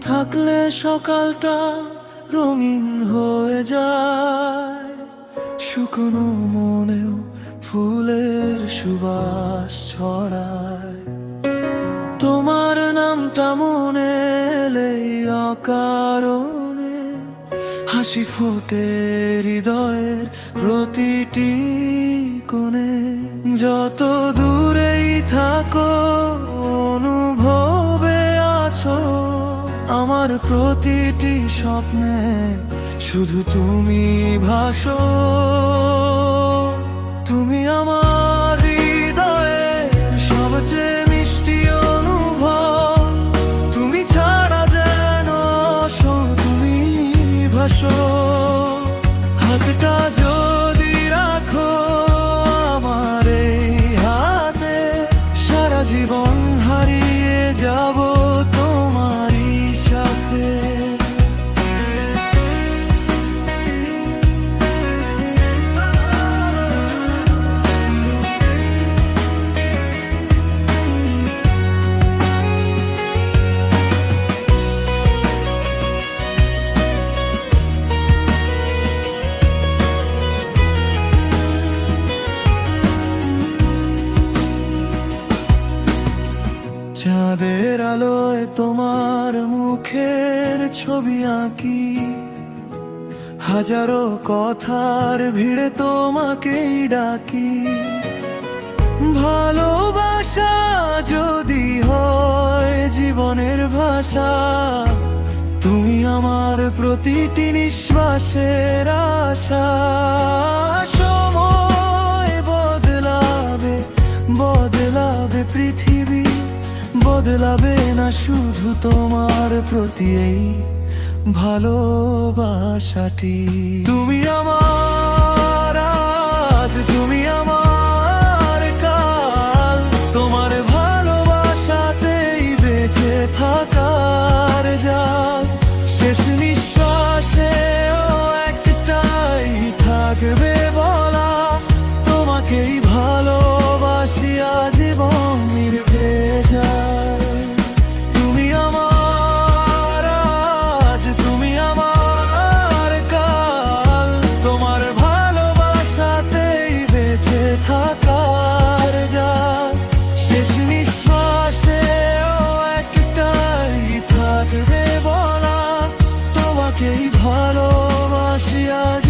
থাকলে সকালটা রঙিন হয়ে যায়, শুকনো মনেও ফুলের সুবাস ছড়ায়। তোমার নামটা মনে এলেই অকারণে হাসি ফোটে হৃদয়ের প্রতিটি কোণে। যত দূরেই থাকো অনুভবে আছো আমার প্রতিটি স্বপ্নে, শুধু তুমি ভাসো। তুমি আমার হৃদয়ের সবচেয়ে মিষ্টি অনুভব, তুমি ছাড়া যেন তুমি ভাসো। হাতটা যদি রাখো আমার এই হাতে, সারা জীবন হারিয়ে যাব তোমারই সাথে। চাঁদের আলোয় তোমার মুখের ছবি আঁকি, হাজারো কথার ভিড়ে তোমাকেই ডাকি। ভালোবাসা যদি হয় জীবনের ভাষা, তুমি আমার প্রতিটি নিঃশ্বাসের আশা। সময় বদলাবে বদলাবে পৃথিবী, বদলাবে না শুধু তোমার প্রতি এই ভালোবাসাটি। তুমি আমার আজ, তুমি আমার কাল, তোমার ভালোবাসাতেই বেঁচে থাকার জাল। শেষ নিঃশ্বাসেও একটাই থাকবে বলা, তোমাকেই ভালোবাসি আজীবন নির্ভে যায়। তুমি আমার আজ, তুমি আমার কাল, তোমার ভালোবাসাতেই বেঁচে থাকার জাল। শেষ নিঃশ্বাসেও একটাই থাকবে বলা, তোমাকেই ভালোবাসি আজ।